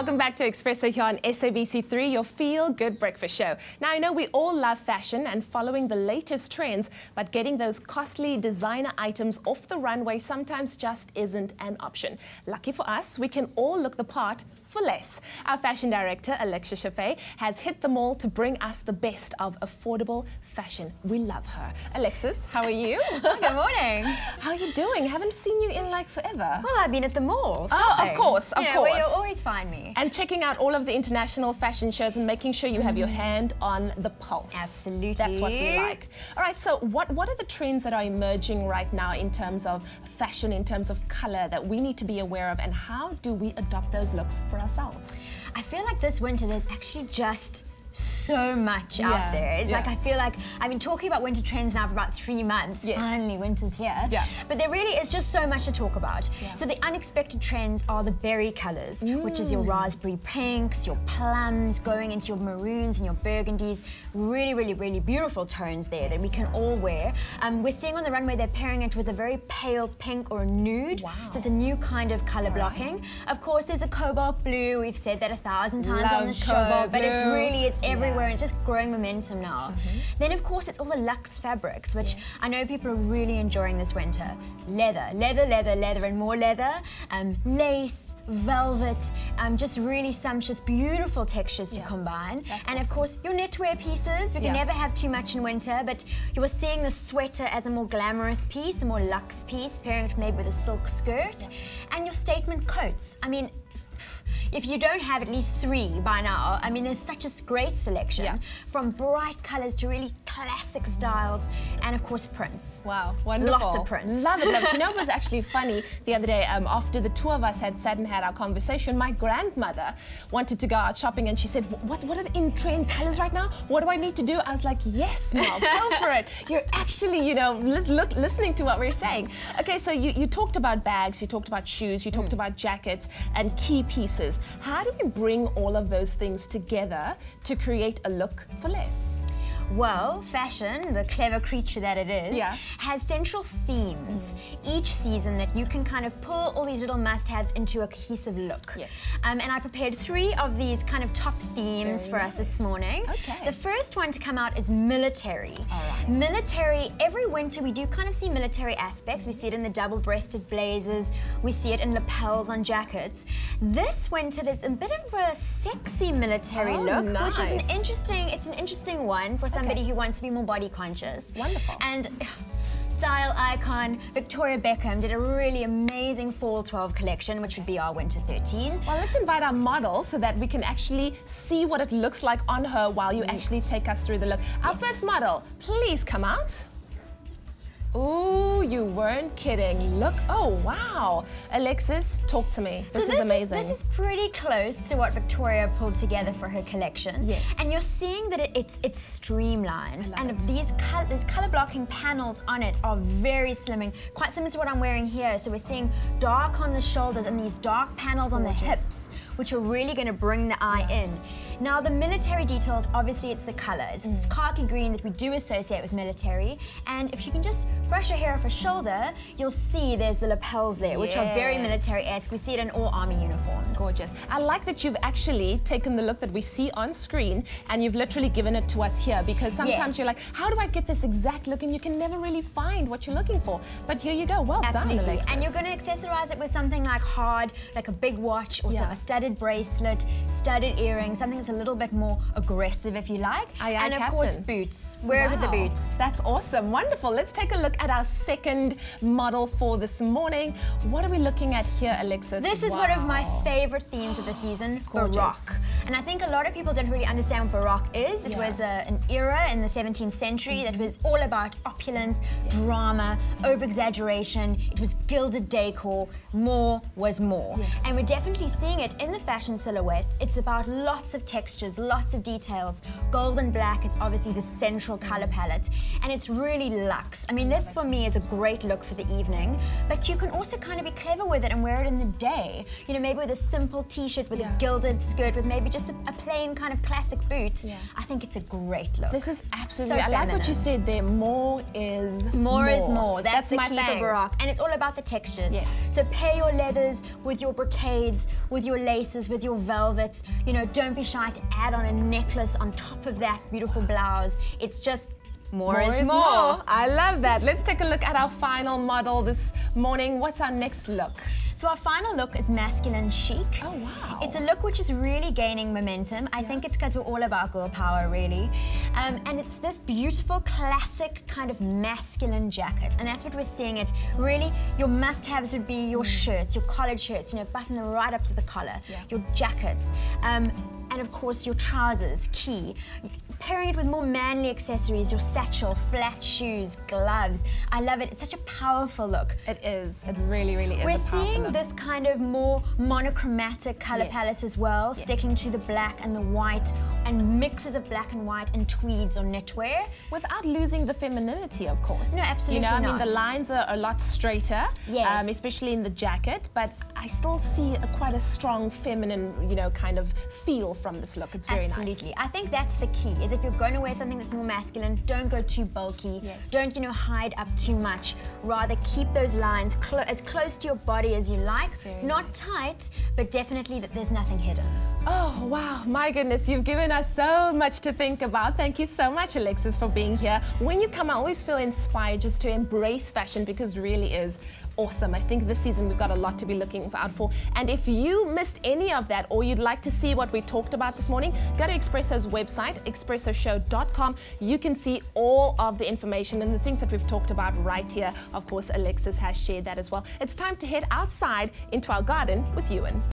Welcome back to Expresso here on SABC3, your feel-good breakfast show. Now, I know we all love fashion and following the latest trends, but getting those costly designer items off the runway sometimes just isn't an option. Lucky for us, we can all look the part for less. Our fashion director, Alexis, has hit the mall to bring us the best of affordable fashion. We love her. Alexis, how are you? Good morning. How are you doing? Haven't seen you in like forever. Well, I've been at the mall. Oh, of course, of course. Where you'll always find me. And checking out all of the international fashion shows and making sure you have your hand on the pulse. Absolutely. That's what we like. All right, so what are the trends that are emerging right now in terms of fashion, in terms of color that we need to be aware of, and how do we adopt those looks for ourselves? I feel like this winter there's actually just so much out there. It's like I feel like I've been talking about winter trends now for about 3 months. Yes. Finally, winter's here. Yeah. But there really is just so much to talk about. Yeah. So the unexpected trends are the berry colors, which is your raspberry pinks, your plums, going into your maroons and your burgundies. Really, really, really beautiful tones there that we can all wear. We're seeing on the runway they're pairing it with a very pale pink or nude. Wow. So it's a new kind of color blocking. Of course, there's a cobalt blue. We've said that 1,000 times on the show, but it's everywhere and it's just growing momentum now. Then of course it's all the luxe fabrics, which I know people are really enjoying this winter. Leather, leather, leather, leather and more leather, lace, velvet, just really sumptuous, beautiful textures to combine. That's and awesome. Of course your knitwear pieces, we can never have too much in winter, but you are seeing the sweater as a more glamorous piece, a more luxe piece, pairing it maybe with a silk skirt, and your statement coats. I mean, if you don't have at least 3 by now, I mean, there's such a great selection from bright colors to really classic styles, and of course prints. Wow, wonderful. Lots of prints. Love it, love it. You know, it was actually funny the other day after the two of us had sat and had our conversation. My grandmother wanted to go out shopping and she said, what are the in-trend colors right now? What do I need to do? I was like, yes, Mom, go for it. You're actually, you know, listening to what we're saying. Okay, so you talked about bags, you talked about shoes, you talked about jackets and key pieces. How do we bring all of those things together to create a look for less? Well, fashion, the clever creature that it is, has central themes each season that you can kind of pull all these little must-haves into a cohesive look. Yes. And I prepared 3 of these kind of top themes for us this morning. Okay. The first one to come out is military. All right. Military, every winter we do kind of see military aspects. We see it in the double-breasted blazers, we see it in lapels on jackets. This winter there's a bit of a sexy military look, which is an interesting one for somebody who wants to be more body conscious. Wonderful. And style icon Victoria Beckham did a really amazing Fall 12 collection, which would be our Winter 13. Well, let's invite our model so that we can actually see what it looks like on her while you actually take us through the look. Our first model, please come out. Ooh, you weren't kidding. Look, oh wow. Alexis, talk to me. This is amazing. This is pretty close to what Victoria pulled together for her collection. Yes. And you're seeing that it's streamlined. And these color blocking panels on it are very slimming, quite similar to what I'm wearing here. So we're seeing dark on the shoulders and these dark panels on the hips, which are really going to bring the eye in. Now the military details, obviously it's the colors. It's khaki green that we do associate with military, and if you can just brush your hair off her shoulder, you'll see there's the lapels there, which are very military-esque. We see it in all army uniforms. Gorgeous. I like that you've actually taken the look that we see on screen and you've literally given it to us here, because sometimes you're like, how do I get this exact look? And you can never really find what you're looking for. But here you go, well done, Alexis. And you're going to accessorize it with something like hard, like a big watch, or a studded bracelet, studded earrings, something that's a little bit more aggressive if you like. And of course boots. Wear it with the boots. That's awesome, wonderful. Let's take a look at our second model for this morning. What are we looking at here, Alexis? This is one of my favorite themes of the season, Baroque. And I think a lot of people don't really understand what Baroque is. It was an era in the 17th century that was all about opulence, drama, over-exaggeration. It was gilded decor. More was more. And we're definitely seeing it in the fashion silhouettes. It's about lots of textures, lots of details. Gold and black is obviously the central color palette, and it's really luxe. I mean, this for me is a great look for the evening, but you can also kind of be clever with it and wear it in the day. You know, maybe with a simple t-shirt with a gilded skirt with maybe just a plain kind of classic boot. I think it's a great look. This is absolutely, I like what you said there, more is more. More is more. That's the key thing. for Baroque. And it's all about the textures. So pair your leathers with your brocades, with your laces, with your velvets. You know, don't be shy to add on a necklace on top of that beautiful blouse. It's just more is more. I love that. Let's take a look at our final model this morning. What's our next look? So our final look is masculine chic. Oh, wow. It's a look which is really gaining momentum. I think it's because we're all about girl power, really. And it's this beautiful, classic kind of masculine jacket. And that's what we're seeing it. Really, your must-haves would be your shirts, your collared shirts, you know, buttoned right up to the collar, your jackets. And of course, your trousers, key. Pairing it with more manly accessories, your satchel, flat shoes, gloves. I love it. It's such a powerful look. It is. It really, really is. We're seeing this kind of more monochromatic color palette as well, sticking to the black and the white, and mixes of black and white and tweeds or knitwear. Without losing the femininity, of course. No, absolutely not. You know, not. I mean, the lines are a lot straighter, especially in the jacket, but I still see quite a strong feminine, you know, kind of feel from this look. It's very nice. Absolutely. I think that's the key, is if you're going to wear something that's more masculine, don't go too bulky. Don't, you know, hide up too much. Rather keep those lines as close to your body as you like. Not tight, but definitely that there's nothing hidden. Oh, wow. My goodness, you've given us so much to think about. Thank you so much, Alexis, for being here. When you come, I always feel inspired just to embrace fashion, because it really is awesome. I think this season we've got a lot to be looking out for. And if you missed any of that, or you'd like to see what we talked about this morning, go to Expresso's website, expressoshow.com. You can see all of the information and the things that we've talked about right here. Of course, Alexis has shared that as well. It's time to head outside into our garden with Ewan.